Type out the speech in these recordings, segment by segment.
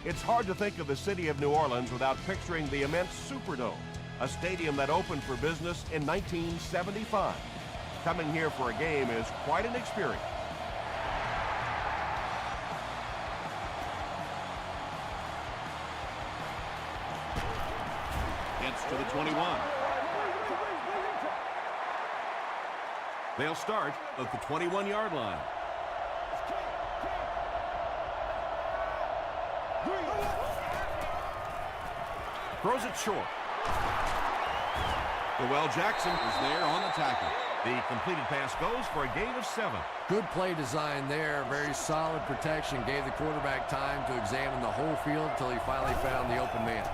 It's hard to think of the city of New Orleans without picturing the immense Superdome, a stadium that opened for business in 1975. Coming here for a game is quite an experience. Gets to the 21. They'll start at the 21-yard line. Throws it short. Noel Jackson is there on the tackle. The completed pass goes for a gain of 7. Good play design there. Very solid protection. Gave the quarterback time to examine the whole field until he finally found the open man.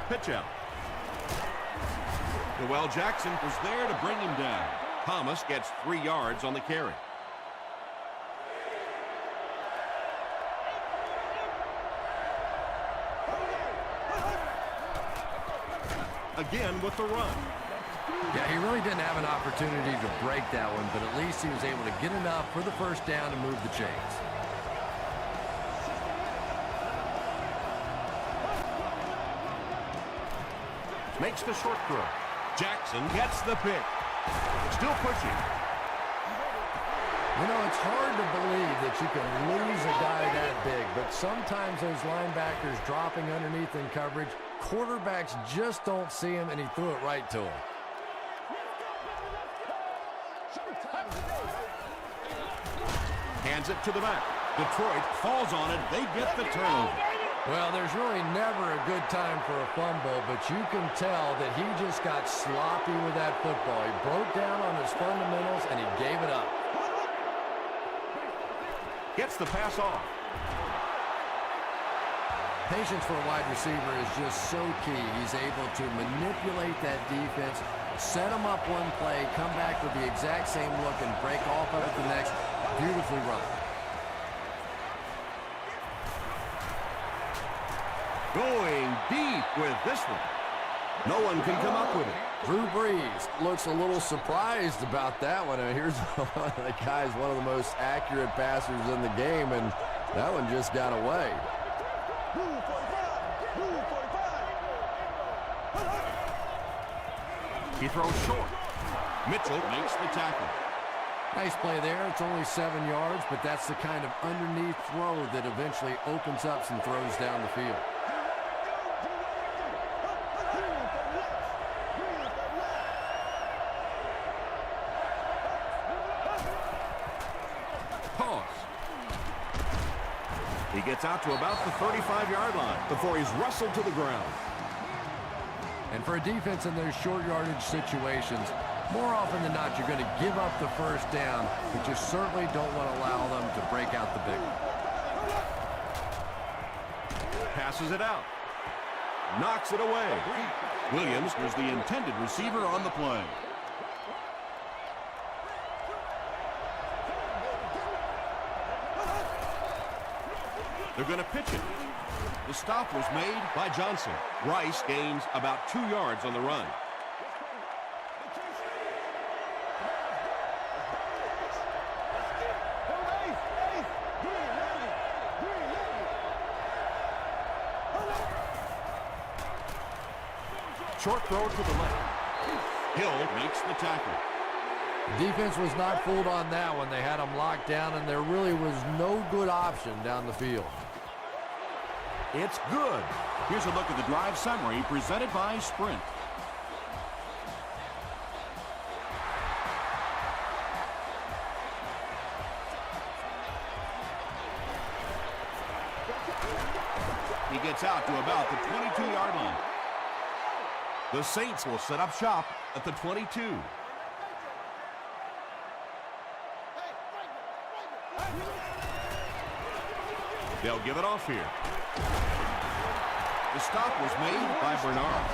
Pitch out. Noel Jackson was there to bring him down. Thomas gets 3 yards on the carry. Again with the run. Yeah, he really didn't have an opportunity to break that one, but at least he was able to get enough for the first down and move the chains. Makes the short throw. Jackson gets the pick. Still pushing. You know, it's hard to believe that you can lose a guy that big, but sometimes those linebackers dropping underneath in coverage, quarterbacks just don't see him, and he threw it right to him. Hands it to the back. Detroit falls on it. They get the turnover. Well, there's really never a good time for a fumble, but you can tell that he just got sloppy with that football. He broke down on his fundamentals, and he gave it up. Gets the pass off. Patience for a wide receiver is just so key. He's able to manipulate that defense, set them up one play, come back with the exact same look, and break off of it the next. Beautifully run. Going deep with this one. No one can come up with it. Drew Brees looks a little surprised about that one. Here's one of the guys, one of the most accurate passers in the game, and that one just got away. He throws short. Mitchell makes the tackle. Nice play there. It's only 7 yards, but that's the kind of underneath throw that eventually opens up some throws down the field. He gets out to about the 35-yard line before he's wrestled to the ground. And for a defense in those short yardage situations, more often than not, you're going to give up the first down, but you certainly don't want to allow them to break out the big one. Passes it out. Knocks it away. Williams was the intended receiver on the play. They're going to pitch it. The stop was made by Johnson. Rice gains about 2 yards on the run. Short throw to the left. Hill makes the tackle. Defense was not fooled on that one. They had them locked down, and there really was no good option down the field. It's good. Here's a look at the drive summary presented by Sprint. He gets out to about the 22-yard line. The Saints will set up shop at the 22. They'll give it off here. The stop was made by Bernard.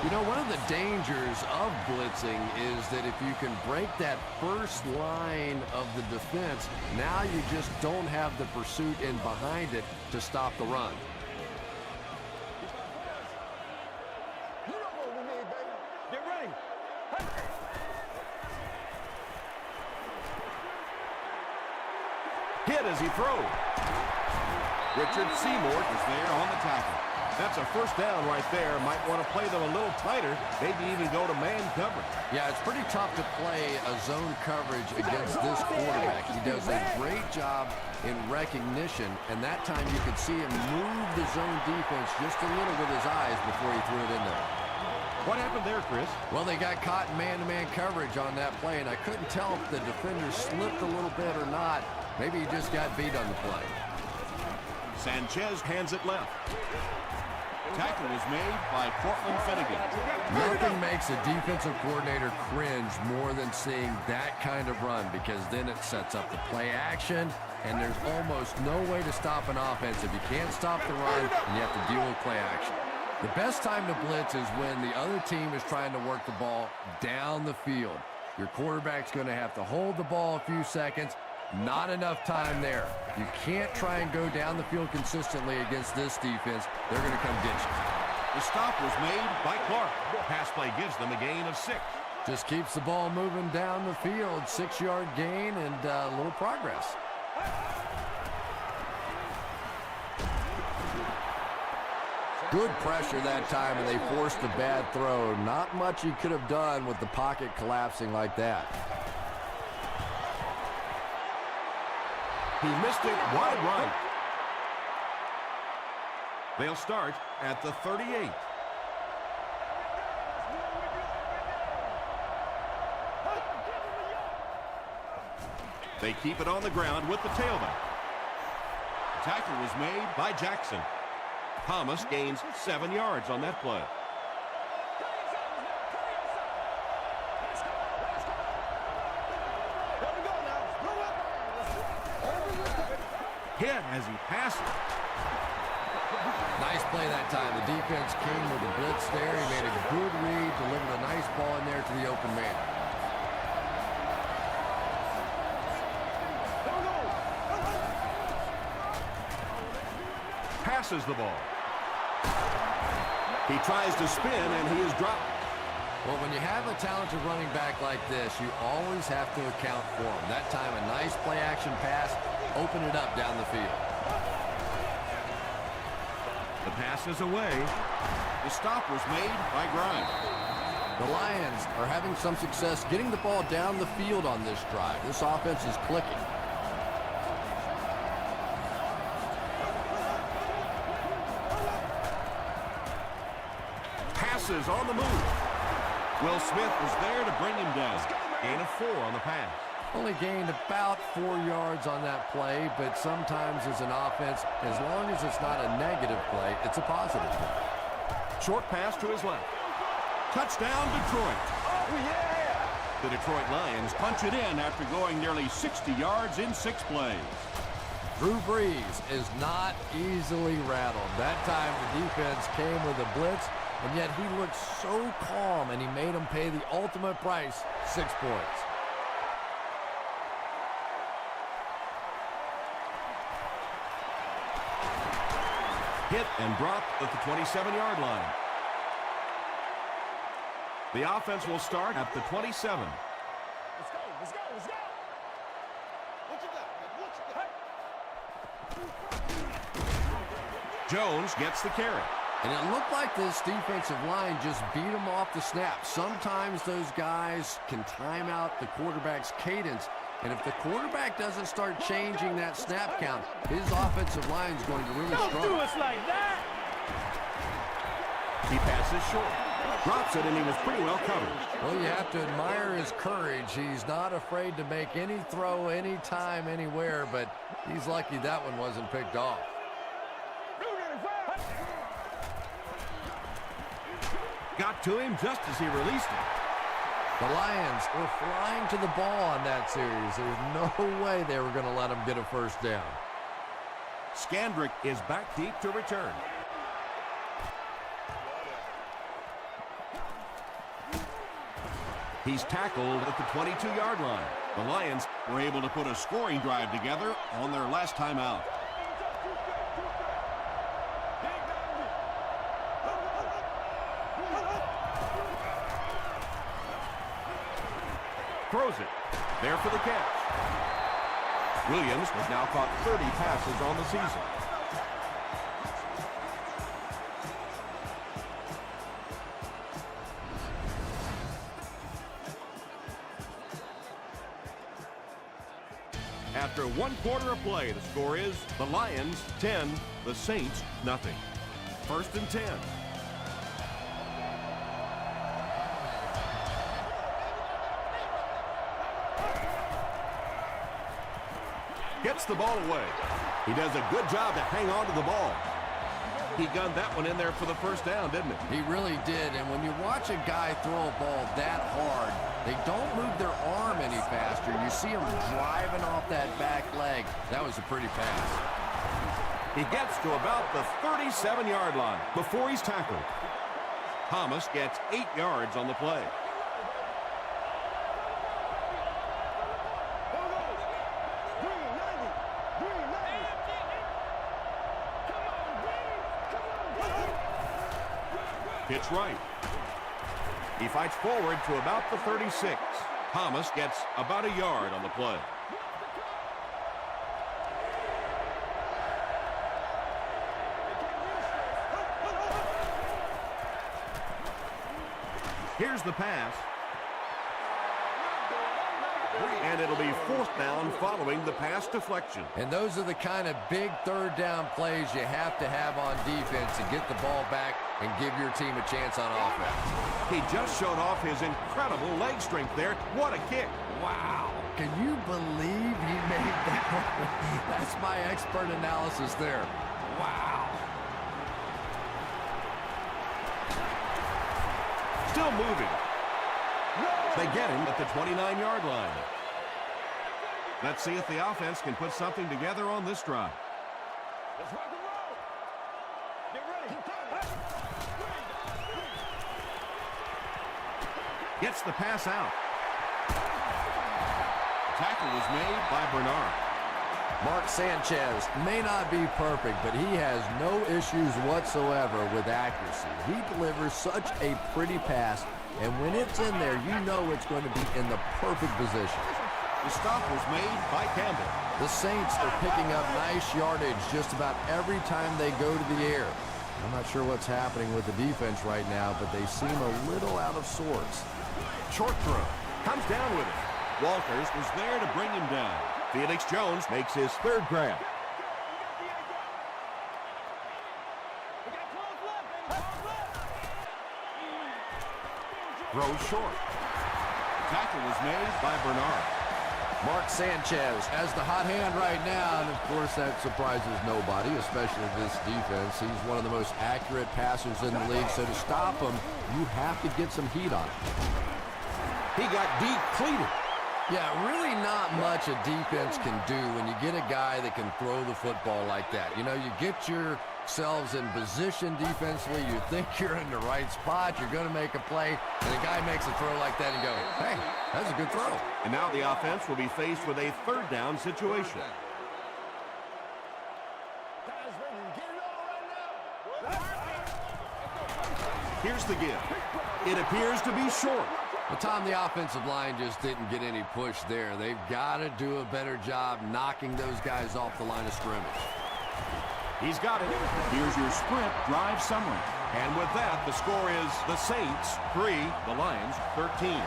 You know, one of the dangers of blitzing is that if you can break that first line of the defense, now you just don't have the pursuit in behind it to stop the run. Hit as he throws. Richard Seymour is there on the tackle. That's a first down right there. Might want to play them a little tighter, maybe even go to man coverage. Yeah, it's pretty tough to play a zone coverage against this quarterback. He does a great job in recognition, and that time you could see him move the zone defense just a little with his eyes before he threw it in there. What happened there, Chris? Well, they got caught in man-to-man coverage on that play, and I couldn't tell if the defender slipped a little bit or not. Maybe he just got beat on the play. Sanchez hands it left. Tackle was made by Cortland Finnegan. Nothing makes a defensive coordinator cringe more than seeing that kind of run, because then it sets up the play action, and there's almost no way to stop an offense if you can't stop the run and you have to deal with play action. The best time to blitz is when the other team is trying to work the ball down the field. Your quarterback's going to have to hold the ball a few seconds. Not enough time there. You can't try and go down the field consistently against this defense. They're going to come get you. The stop was made by Clark. Pass play gives them a gain of 6. Just keeps the ball moving down the field. 6-yard gain and a little progress. Good pressure that time, and they forced a bad throw. Not much he could have done with the pocket collapsing like that. He missed it wide right. They'll start at the 38. They keep it on the ground with the tailback. The tackle was made by Jackson. Thomas gains 7 yards on that play. Hit as he passes. Nice play that time. The defense came with a blitz there. He made a good read, delivered a nice ball in there to the open man. Passes the ball. He tries to spin, and he is dropped. Well, when you have a talented running back like this, you always have to account for him. That time, a nice play-action pass. Open it up down the field. The pass is away. The stop was made by Grimes. The Lions are having some success getting the ball down the field on this drive. This offense is clicking. Passes on the move. Will Smith was there to bring him down. Gain of 4 on the pass. Only gained about 4 yards on that play, but sometimes as an offense, as long as it's not a negative play, it's a positive play. Short pass to his left. Touchdown, Detroit. Oh, yeah! The Detroit Lions punch it in after going nearly 60 yards in 6 plays. Drew Brees is not easily rattled. That time the defense came with a blitz, and yet he looked so calm, and he made them pay the ultimate price, 6 points. Hit and dropped at the 27-yard line. The offense will start at the 27. Let's go, let's go, let's go. What you got? Jones gets the carry. And it looked like this defensive line just beat him off the snap. Sometimes those guys can time out the quarterback's cadence. And if the quarterback doesn't start changing that snap count, his offensive line is going to really struggle. Don't do us like that. He passes short. Drops it, and he was pretty well covered. Well, you have to admire his courage. He's not afraid to make any throw, anytime, anywhere, but he's lucky that one wasn't picked off. Got to him just as he released it. The Lions were flying to the ball on that series. There's no way they were going to let him get a first down. Scandrick is back deep to return. He's tackled at the 22-yard line. The Lions were able to put a scoring drive together on their last time out. Throws it. There for the catch. Williams has now caught 30 passes on the season. After 1/4 of play, the score is the Lions 10, the Saints nothing. 1st and 10. Gets the ball away. He does a good job to hang on to the ball. He gunned that one in there for the first down, didn't he? He really did, and when you watch a guy throw a ball that hard, they don't move their arm any faster. You see him driving off that back leg. That was a pretty pass. He gets to about the 37-yard line before he's tackled. Thomas gets 8 yards on the play. Pitch right. He fights forward to about the 36. Thomas gets about a yard on the play. Here's the pass. And it'll be 4th down following the pass deflection. And those are the kind of big 3rd down plays you have to have on defense to get the ball back and give your team a chance on offense. He just showed off his incredible leg strength there. What a kick. Wow. Can you believe he made that? That's my expert analysis there. Wow. Still moving. They get him at the 29-yard line. Let's see if the offense can put something together on this drive. Let's rock and roll. Get ready. Gets the pass out. Tackle was made by Bernard. Mark Sanchez may not be perfect, but he has no issues whatsoever with accuracy. He delivers such a pretty pass, and when it's in there, you know it's going to be in the perfect position. The stop was made by Campbell. The Saints are picking up nice yardage just about every time they go to the air. I'm not sure what's happening with the defense right now, but they seem a little out of sorts. Short throw. Comes down with it. Walters was there to bring him down. Felix Jones makes his 3rd grab. Throws short. Tackle was made by Bernard. Mark Sanchez has the hot hand right now, and of course that surprises nobody, especially this defense. He's one of the most accurate passers in the league, so to stop him, you have to get some heat on him. He got depleted. Yeah, really not much a defense can do when you get a guy that can throw the football like that. You know, you get yourselves in position defensively, you think you're in the right spot, you're going to make a play, and a guy makes a throw like that and you go, hey, that's a good throw. And now the offense will be faced with a 3rd down situation. Here's the give. It appears to be short. But Tom, the offensive line just didn't get any push there. They've got to do a better job knocking those guys off the line of scrimmage. He's got it. Here's your sprint drive summary. And with that, the score is the Saints 3, the Lions 13.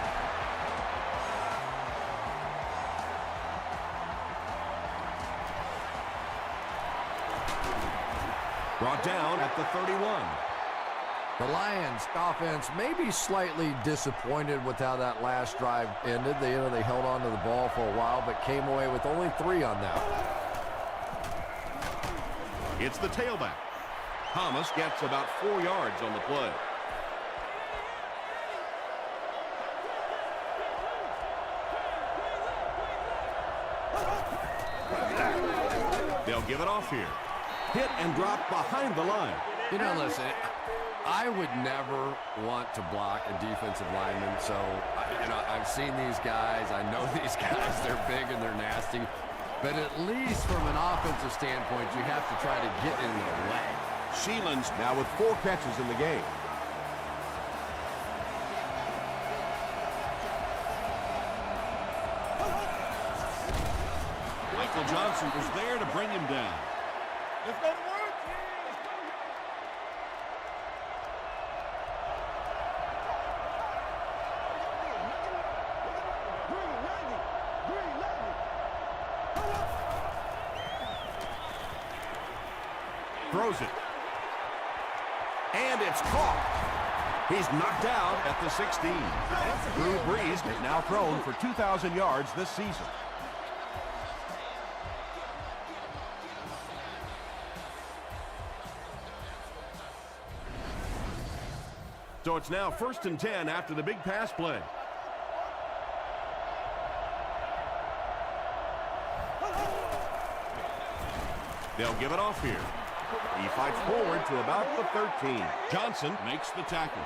Brought down at the 31. The Lions offense may be slightly disappointed with how that last drive ended. They held on to the ball for a while, but came away with only 3 on that. It's the tailback. Thomas gets about 4 yards on the play. They'll give it off here. Hit and drop behind the line. You know, listen, I would never want to block a defensive lineman, so I've seen these guys. I know these guys. They're big and they're nasty. But at least from an offensive standpoint, you have to try to get in their way. Sheelan's now with 4 catches in the game. Michael Johnson was there to bring him down. Let's go to work. throws it. And it's caught. He's knocked out at the 16. Drew Brees has now thrown for 2,000 yards this season. So it's now 1st and 10 after the big pass play. They'll give it off here. He fights forward to about the 13. Johnson makes the tackle.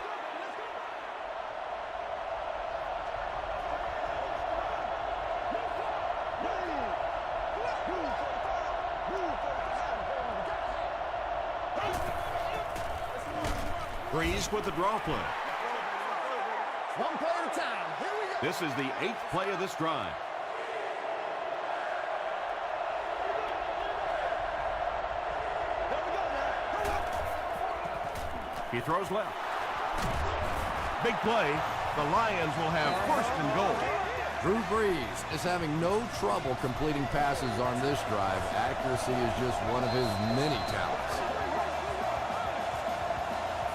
Brees with the draw play. One play at a time. Here we go. This is the 8th play of this drive. He throws left. Big play. The Lions will have 1st and goal. Drew Brees is having no trouble completing passes on this drive. Accuracy is just one of his many talents.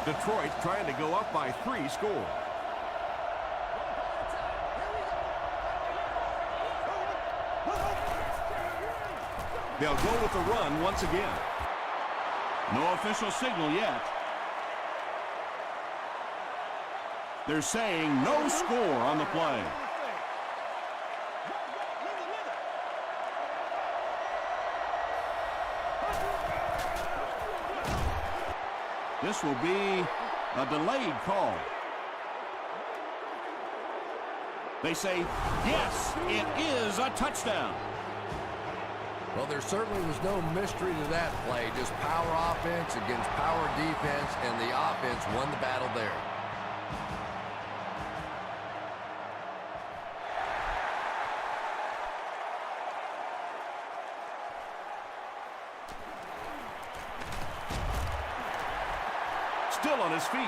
Detroit trying to go up by 3 score. They'll go with the run once again. No official signal yet. They're saying no score on the play. This will be a delayed call. They say, yes, it is a touchdown. Well, there certainly was no mystery to that play. Just power offense against power defense, and the offense won the battle there. Still on his feet.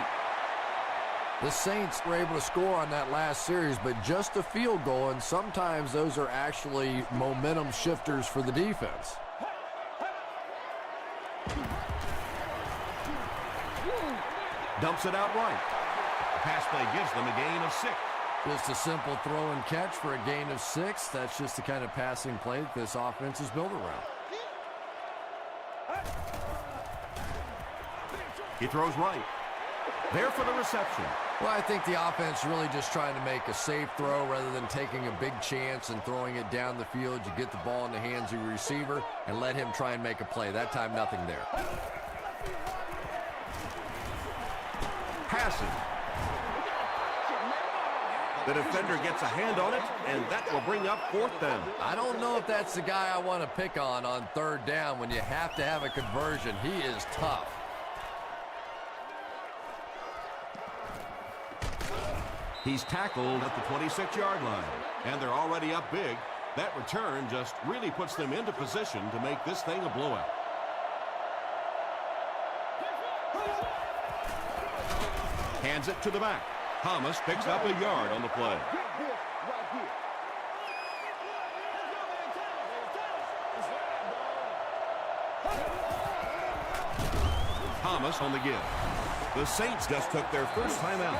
The Saints were able to score on that last series, but just a field goal, and sometimes those are actually momentum shifters for the defense. Dumps it out right. The pass play gives them a gain of 6. Just a simple throw and catch for a gain of 6. That's just the kind of passing play that this offense is built around. He throws right. There for the reception. Well, I think the offense really just trying to make a safe throw rather than taking a big chance and throwing it down the field. You get the ball in the hands of your receiver and let him try and make a play. That time, nothing there. Passing. The defender gets a hand on it, and that will bring up 4th down. I don't know if that's the guy I want to pick on 3rd down when you have to have a conversion. He is tough. He's tackled at the 26-yard line, and they're already up big. That return just really puts them into position to make this thing a blowout. Hands it to the back. Thomas picks up a yard on the play. Thomas on the give. The Saints just took their first time out.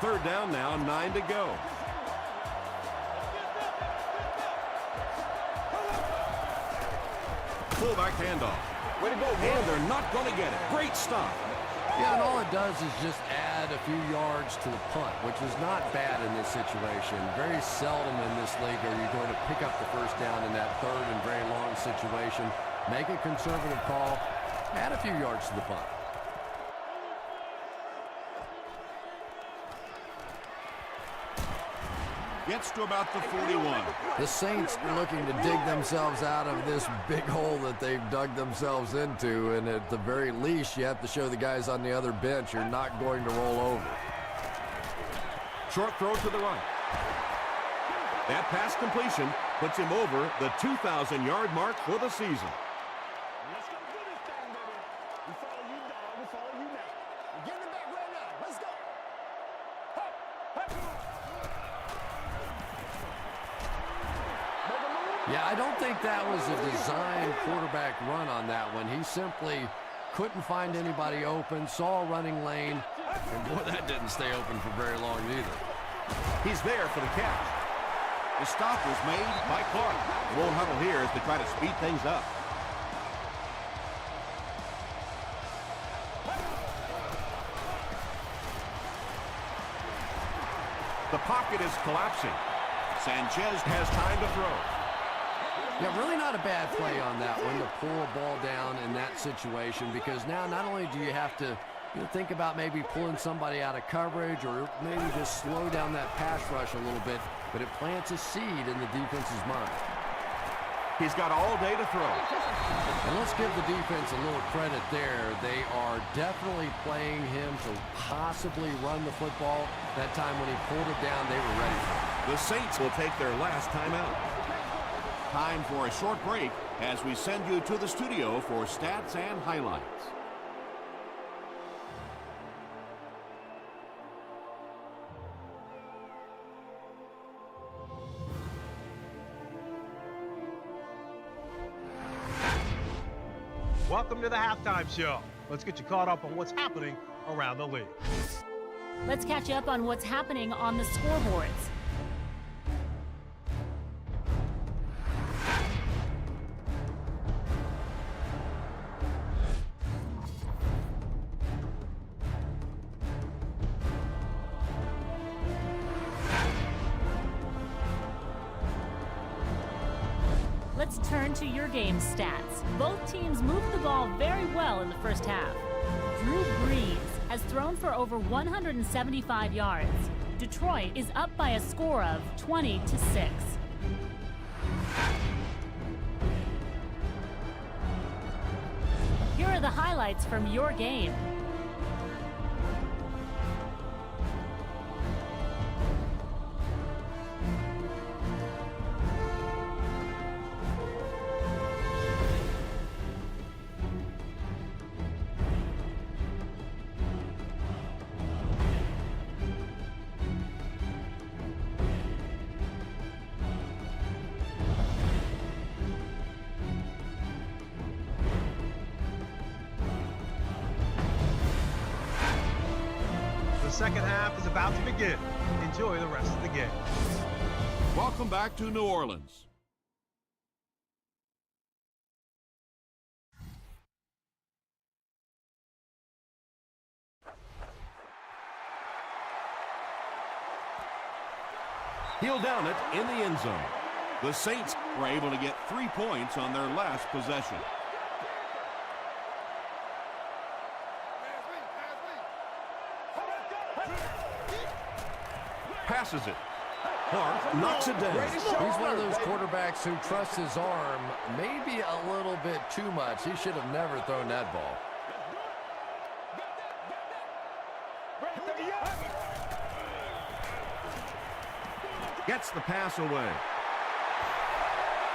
3rd down now, 9 to go. Fullback handoff. Way to go, And they're not going to get it. Great stop. Yeah, and all it does is just add a few yards to the punt, which is not bad in this situation. Very seldom in this league are you going to pick up the first down in that 3rd and very long situation. Make a conservative call, add a few yards to the punt. Gets to about the 41. The Saints are looking to dig themselves out of this big hole that they've dug themselves into, and at the very least, you have to show the guys on the other bench you're not going to roll over. Short throw to the right. That pass completion puts him over the 2,000-yard mark for the season. Let's go do this thing, baby. We follow you down. We follow you now. We're getting it back right now. Let's go. Hop, hop. Yeah, I don't think that was a design quarterback run on that one. He simply couldn't find anybody open, saw a running lane, and boy, that didn't stay open for very long either. He's there for the catch. The stop was made by Clark. The lone huddle here is to try to speed things up. The pocket is collapsing. Sanchez has time to throw. Yeah, really not a bad play on that one to pull a ball down in that situation, because now not only do you have to think about maybe pulling somebody out of coverage or maybe just slow down that pass rush a little bit, but it plants a seed in the defense's mind. He's got all day to throw. And let's give the defense a little credit there. They are definitely playing him to possibly run the football. That time when he pulled it down, they were ready for it. The Saints will take their last timeout. Time for a short break as we send you to the studio for stats and highlights. Welcome to the halftime show. Let's get you caught up on what's happening around the league. Let's catch you up on what's happening on the scoreboards. Let's turn to your game stats. Both teams moved the ball very well in the first half. Drew Brees has thrown for over 175 yards. Detroit is up by a score of 20-6. Here are the highlights from your game. The second half is about to begin. Enjoy the rest of the game. Welcome back to New Orleans. He'll down it in the end zone. The Saints were able to get 3 points on their last possession. Passes it. Clark knocks it down. He's one of those quarterbacks who trusts his arm maybe a little bit too much. He should have never thrown that ball. Gets the pass away.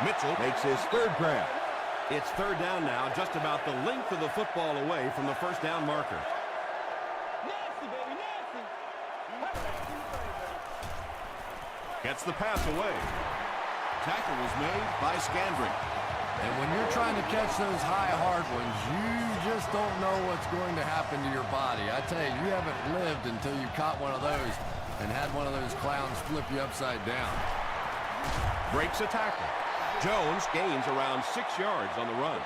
Mitchell makes his third grab. It's third down now, just about the length of the football away from the first down marker. Gets the pass away. Tackle was made by Scandrick. And when you're trying to catch those high, hard ones, you just don't know what's going to happen to your body. I tell you, you haven't lived until you caught one of those and had one of those clowns flip you upside down. Breaks a tackle. Jones gains around 6 yards on the run.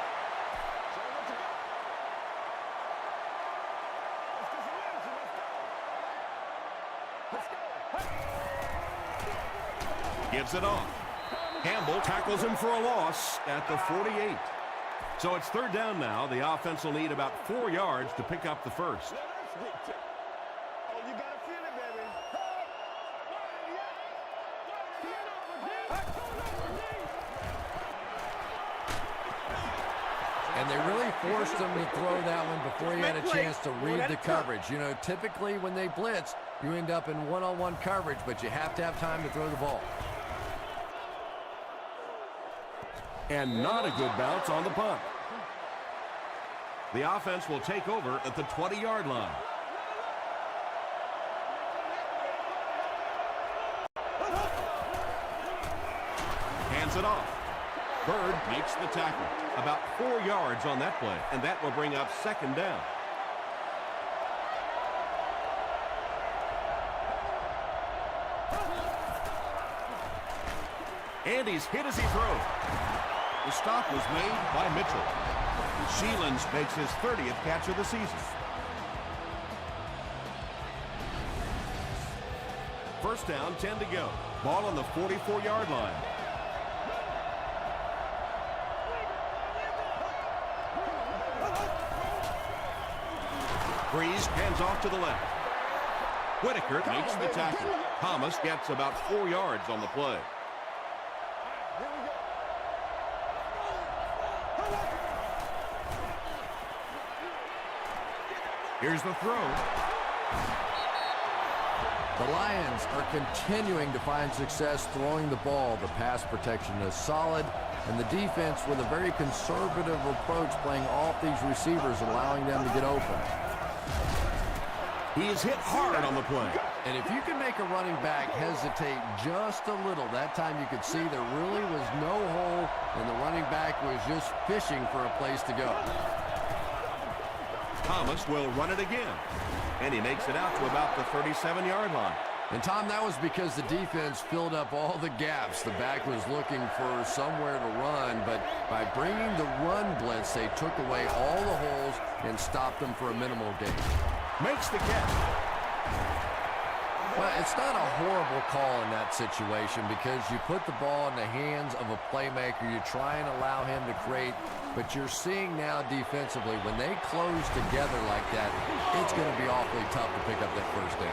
Gives it off. Campbell tackles him for a loss at the 48. So it's third down now. The offense will need about 4 yards to pick up the first. And they really forced him to throw that one before he had a chance to read the coverage. You know, typically when they blitz, you end up in one-on-one coverage, but you have to have time to throw the ball. And not a good bounce on the punt. The offense will take over at the 20-yard line. Hands it off. Bird makes the tackle. About 4 yards on that play, and that will bring up second down. And he's hit as he throws. The stop was made by Mitchell. Sheelands makes his 30th catch of the season. First down, 10 to go. Ball on the 44-yard line. Breeze hands off to the left. Whitaker makes the tackle. Thomas gets about 4 yards on the play. Here's the throw. The Lions are continuing to find success throwing the ball. The pass protection is solid, and the defense with a very conservative approach playing off these receivers, allowing them to get open. He is hit hard on the play. And if you can make a running back hesitate just a little, that time you could see there really was no hole, and the running back was just fishing for a place to go. Thomas will run it again, and he makes it out to about the 37-yard line. And, Tom, that was because the defense filled up all the gaps. The back was looking for somewhere to run, but by bringing the run blitz, they took away all the holes and stopped them for a minimal gain. Makes the catch. Well, it's not a horrible call in that situation because you put the ball in the hands of a playmaker. You try and allow him to create, but you're seeing now defensively, when they close together like that, it's going to be awfully tough to pick up that first down.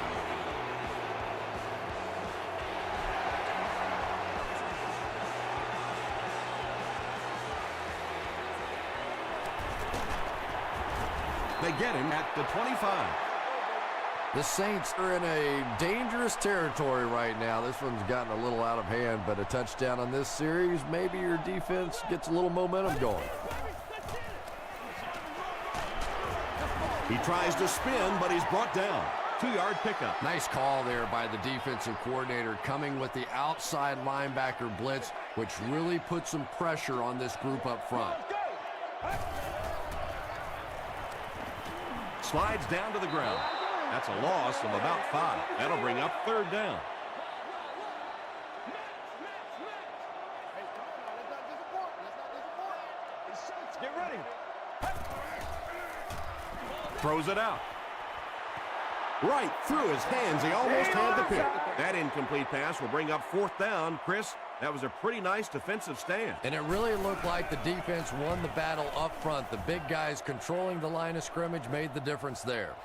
They get him at the 25. The Saints are in a dangerous territory right now. This one's gotten a little out of hand, but a touchdown on this series, maybe your defense gets a little momentum going. He tries to spin, but he's brought down. 2-yard pickup. Nice call there by the defensive coordinator, coming with the outside linebacker blitz, which really put some pressure on this group up front. Slides down to the ground. That's a loss of about 5. That'll bring up third down. Get ready. Throws it out. Right through his hands. He almost had the pick. That incomplete pass will bring up fourth down. Chris, that was a pretty nice defensive stand. And it really looked like the defense won the battle up front. The big guys controlling the line of scrimmage made the difference there.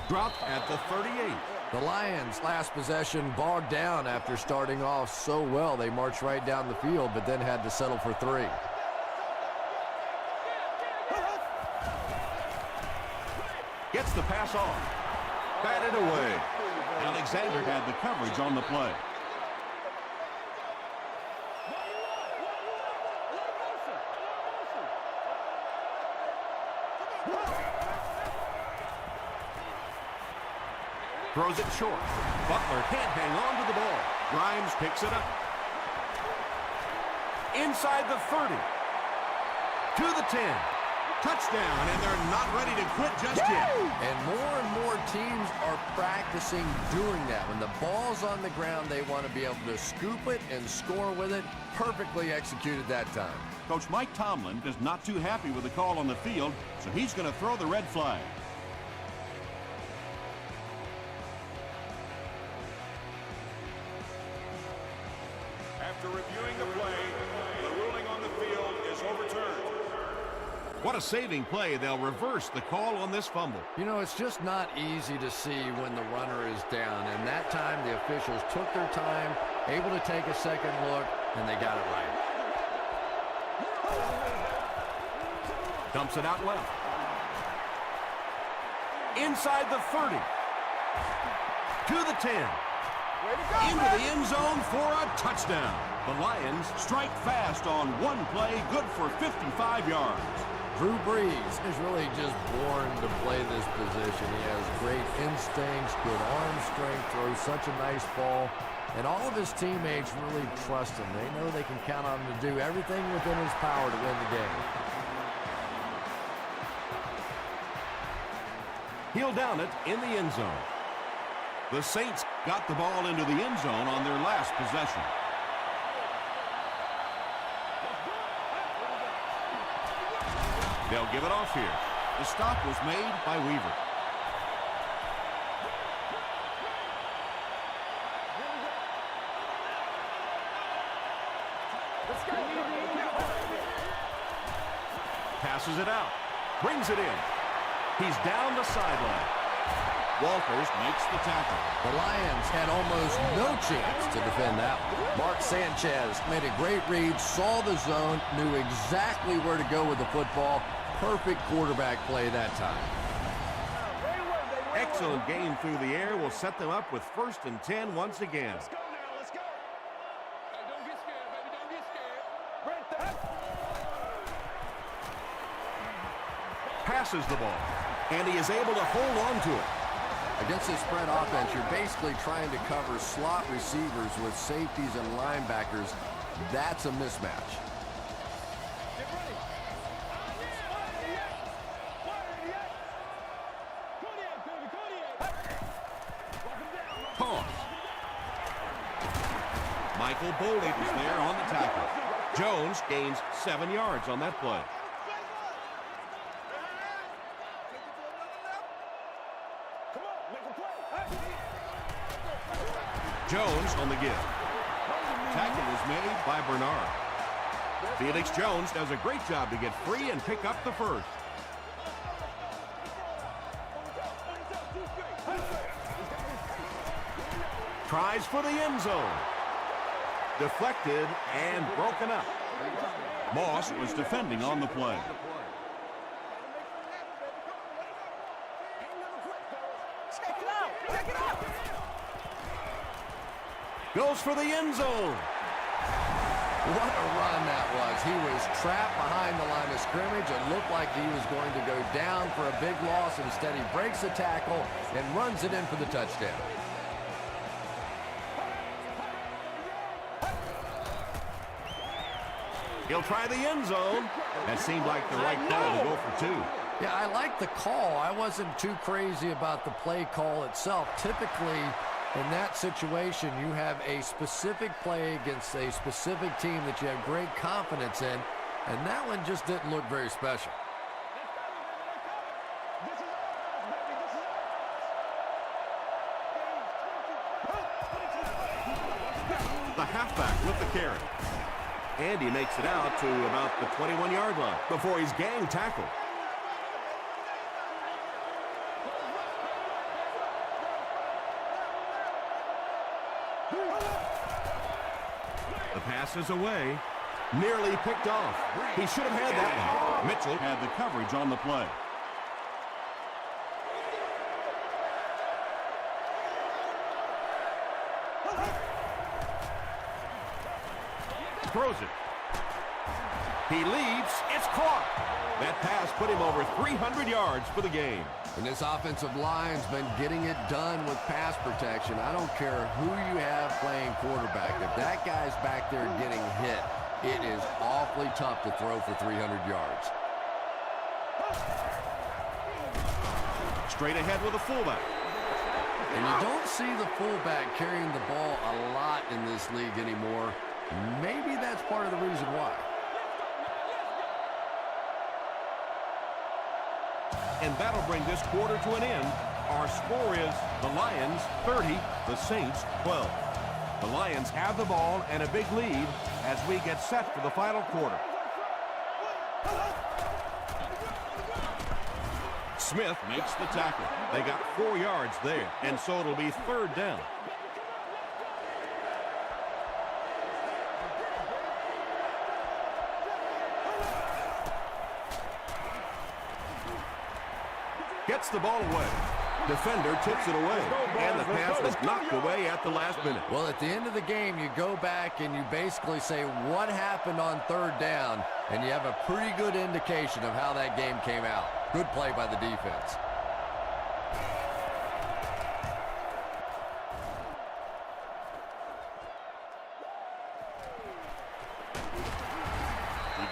Dropped at the 38. The Lions' last possession bogged down after starting off so well. They marched right down the field, but then had to settle for 3. Gets the pass off. Batted away. Alexander had the coverage on the play. Throws it short. Butler can't hang on to the ball. Grimes picks it up. Inside the 30. To the 10. Touchdown, and they're not ready to quit just yet. And more teams are practicing doing that. When the ball's on the ground, they want to be able to scoop it and score with it. Perfectly executed that time. Coach Mike Tomlin is not too happy with the call on the field, so he's going to throw the red flag. After reviewing the play, the ruling on the field is overturned. What a saving play. They'll reverse the call on this fumble. You know, it's just not easy to see when the runner is down. And that time, the officials took their time, able to take a second look, and they got it right. Dumps it out left. Inside the 30. To the 10. Into the end zone for a touchdown. The Lions strike fast on one play, good for 55 yards. Drew Brees is really just born to play this position. He has great instincts, good arm strength, throws such a nice ball. And all of his teammates really trust him. They know they can count on him to do everything within his power to win the game. He'll down it in the end zone. The Saints got the ball into the end zone on their last possession. They'll give it off here. The stop was made by Weaver. Passes it out. Brings it in. He's down the sideline. Walters makes the tackle. The Lions had almost no chance to defend that one. Mark Sanchez made a great read, saw the zone, knew exactly where to go with the football. Perfect quarterback play that time. Excellent game through the air will set them up with 1st and 10 once again. Let's go now. Let's go. Hey, don't get scared, baby. Don't get scared. Right there. Passes the ball, and he is able to hold on to it. Against this spread offense, you're basically trying to cover slot receivers with safeties and linebackers. That's a mismatch. Get ready. Pause. Michael Boldy was there on the tackle. Jones gains 7 yards on that play. Jones on the give. Tackle was made by Bernard. Felix Jones does a great job to get free and pick up the first. Tries for the end zone. Deflected and broken up. Moss was defending on the play. Check it out. Check it out. Goes for the end zone. What a run that was. He was trapped behind the line of scrimmage. It looked like he was going to go down for a big loss. Instead, he breaks the tackle and runs it in for the touchdown. He'll try the end zone. That seemed like the right call to go for 2. Yeah, I like the call. I wasn't too crazy about the play call itself. Typically, in that situation, you have a specific play against a specific team that you have great confidence in, and that one just didn't look very special. The halfback with the carry. And he makes it out to about the 21-yard line before he's gang tackled. The pass is away. Nearly picked off. He should have had that one. Mitchell had the coverage on the play. Throws it. He leads. It's caught. That pass put him over 300 yards for the game. And this offensive line's been getting it done with pass protection. I don't care who you have playing quarterback. If that guy's back there getting hit, it is awfully tough to throw for 300 yards. Straight ahead with a fullback. And you don't see the fullback carrying the ball a lot in this league anymore. Maybe that's part of the reason why. And that'll bring this quarter to an end. Our score is the Lions 30, the Saints 12. The Lions have the ball and a big lead as we get set for the final quarter. Smith makes the tackle. They got 4 yards there, and so it'll be 3rd down. Gets the ball away. Defender tips it away, and the pass was knocked away at the last minute. Well, at the end of the game, you go back and you basically say what happened on 3rd down, and you have a pretty good indication of how that game came out. Good play by the defense.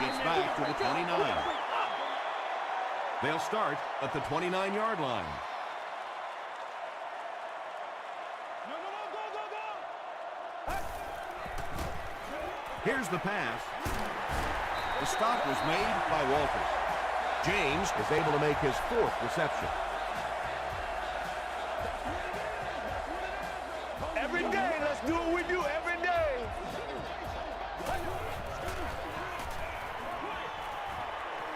gets back to the 29. They'll start at the 29-yard line. Here's the pass. The stop was made by Walters. James is able to make his 4th reception. Every day, let's do what we do every day.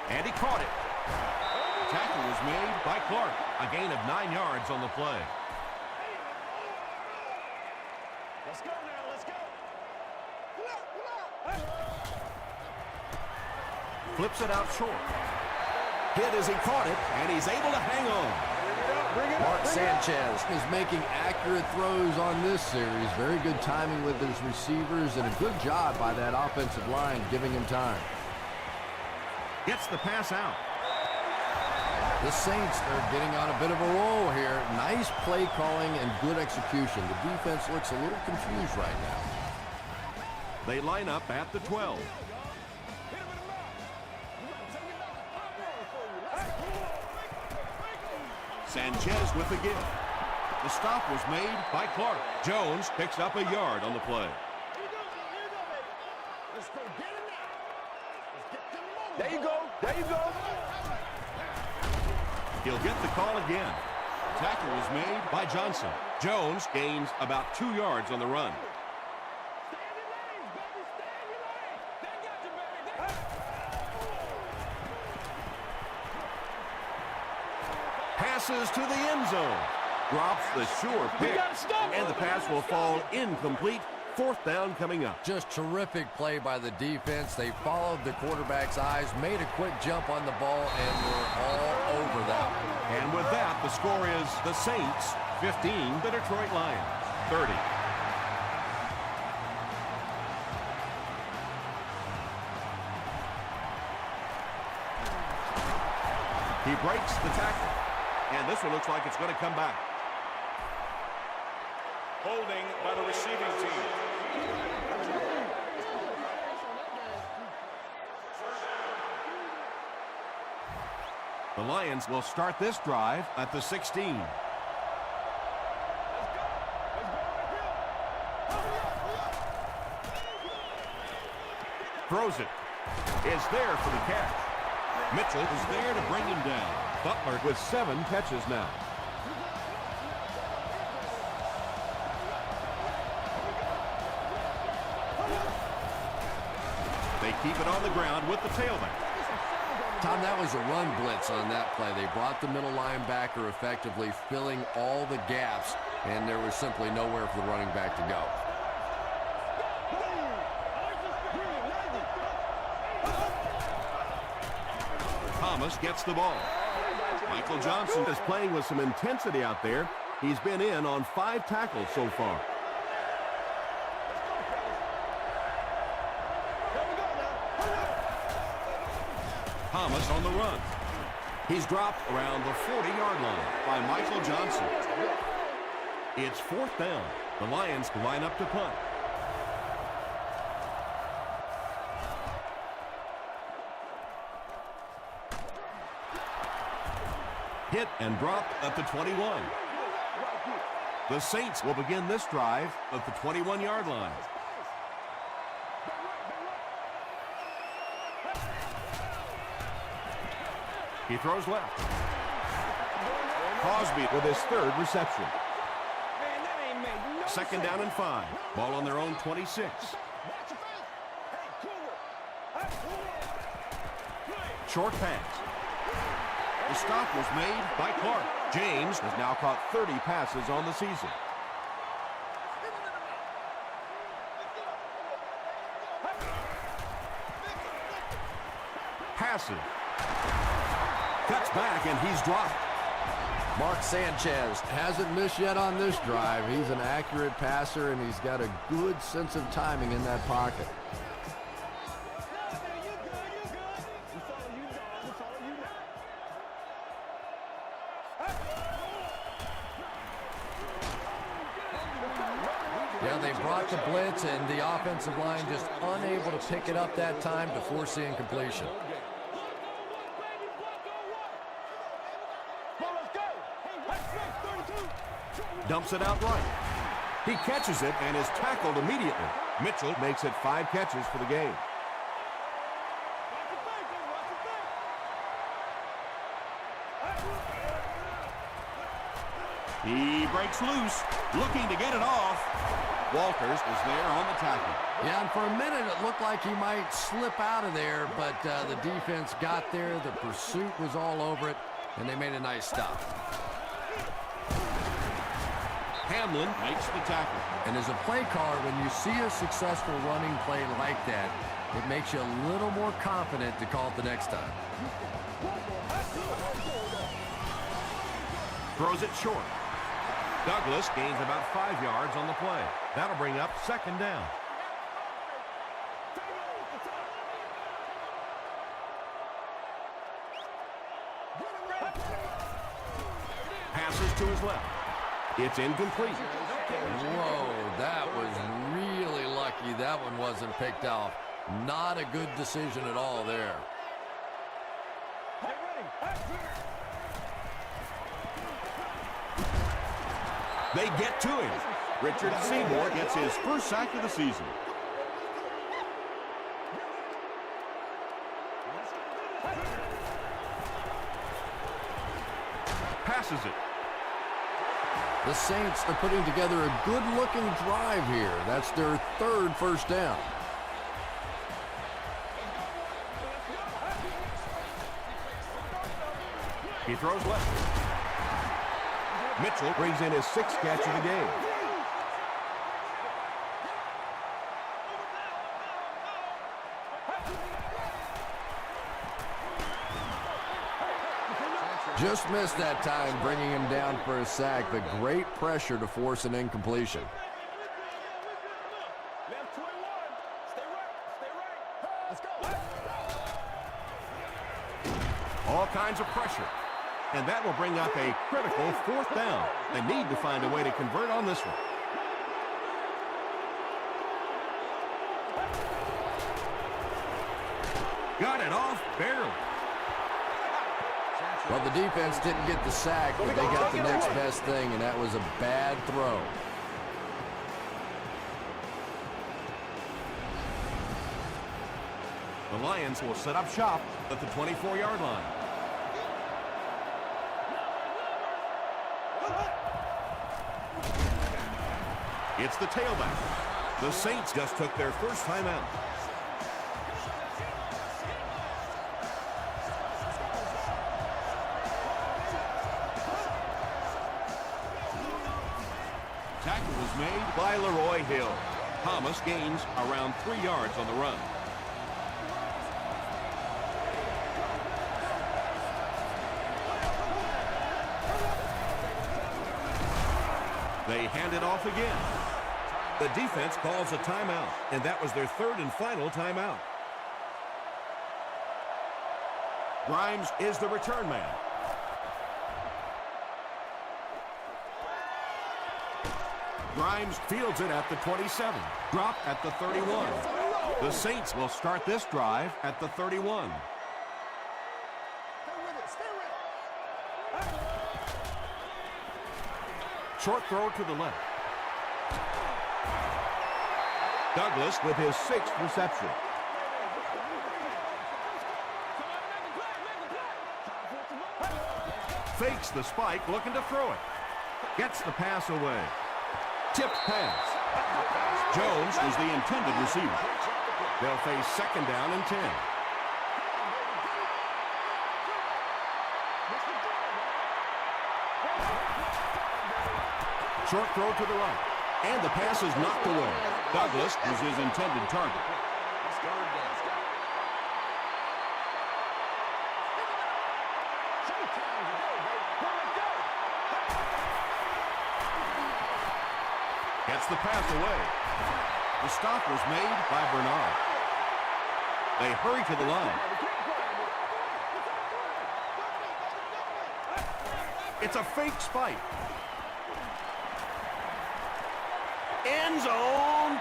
And he caught it. Tackle was made by Clark. A gain of 9 yards on the play. Let's go now, let's go. Flips it out short. Hit as he caught it, and he's able to hang on. Mark Sanchez is making accurate throws on this series. Very good timing with his receivers and a good job by that offensive line giving him time. Gets the pass out. The Saints are getting on a bit of a roll here. Nice play calling and good execution. The defense looks a little confused right now. They line up at the 12. Sanchez with the give. The stop was made by Clark. Jones picks up a yard on the play. Let's go get it now. Let's get them moving. There you go. There you go. He'll get the call again. Tackle was made by Johnson. Jones gains about 2 yards on the run. Passes to the end zone. Drops the sure pick. And the pass will fall incomplete. 4th down coming up. Just terrific play by the defense. They followed the quarterback's eyes, made a quick jump on the ball, and were all over that. And with that, the score is the Saints 15, the Detroit Lions 30. He breaks the tackle. And this one looks like it's going to come back. Holding by the receiving team. The Lions will start this drive at the 16. Throws it. Is there for the catch. Mitchell is there to bring him down. Butler with 7 catches now. They keep it on the ground with the tailback. Tom, that was a run blitz on that play. They brought the middle linebacker effectively, filling all the gaps, and there was simply nowhere for the running back to go. Thomas gets the ball. Michael Johnson is playing with some intensity out there. He's been in on 5 tackles so far. Thomas on the run. He's dropped around the 40-yard line by Michael Johnson. It's 4th down. The Lions line up to punt. Hit and dropped at the 21. The Saints will begin this drive at the 21-yard line. He throws left. Crosby with his 3rd reception. 2nd down and 5. Ball on their own 26. Short pass. The stop was made by Clark. James has now caught 30 passes on the season. Passes. Cuts back, and he's dropped. Mark Sanchez hasn't missed yet on this drive. He's an accurate passer, and he's got a good sense of timing in that pocket. Yeah, they brought the blitz, and the offensive line just unable to pick it up that time to force the incompletion. Dumps it out right. He catches it and is tackled immediately. Mitchell makes it 5 catches for the game. He breaks loose, looking to get it off. Walters is there on the tackle. Yeah, and for a minute it looked like he might slip out of there, but the defense got there. The pursuit was all over it, and they made a nice stop. Hamlin makes the tackle. And as a play caller, when you see a successful running play like that, it makes you a little more confident to call it the next time. Throws it short. Douglas gains about 5 yards on the play. That'll bring up 2nd down. Passes to his left. It's incomplete. Whoa, that was really lucky that one wasn't picked off. Not a good decision at all there. They get to him. Richard Seymour gets his first sack of the season. Passes it. The Saints are putting together a good-looking drive here. That's their 3rd first down. He throws left. Mitchell brings in his 6th catch of the game. Just missed that time, bringing him down for a sack, but great pressure to force an incompletion. Left 21. Stay right. Let's go. All kinds of pressure. And that will bring up a critical 4th down. They need to find a way to convert on this one. Got it off barely. Well, the defense didn't get the sack, but they got the next best thing, and that was a bad throw. The Lions will set up shop at the 24-yard line. It's the tailback. The Saints just took their first time out. Tackle was made. By Leroy Hill. Thomas gains around 3 yards on the run. They hand it off again. The defense calls a timeout, and that was their 3rd and final timeout. Grimes is the return man. Grimes fields it at the 27. Drop at the 31. The Saints will start this drive at the 31. Short throw to the left. Douglas with his 6th reception. Fakes the spike, looking to throw it. Gets the pass away. Tipped pass. Jones is the intended receiver. They'll face 2nd down and 10. Short throw to the right. And the pass is knocked away. Douglas is his intended target. Gets the pass away. The stop was made by Bernard. They hurry to the line. It's a fake spike. end zone.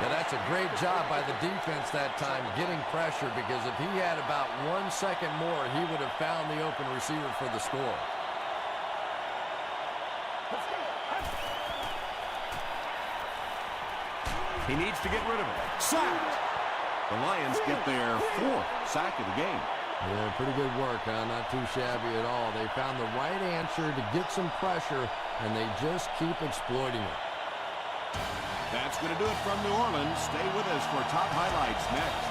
Yeah, that's a great job by the defense that time, getting pressure, because if he had about 1 second more, he would have found the open receiver for the score. He needs to get rid of it. Sacked. The Lions get their 4th sack of the game. Yeah, pretty good work, huh? Not too shabby at all. They found the right answer to get some pressure, and they just keep exploiting it. That's going to do it from New Orleans. Stay with us for top highlights next.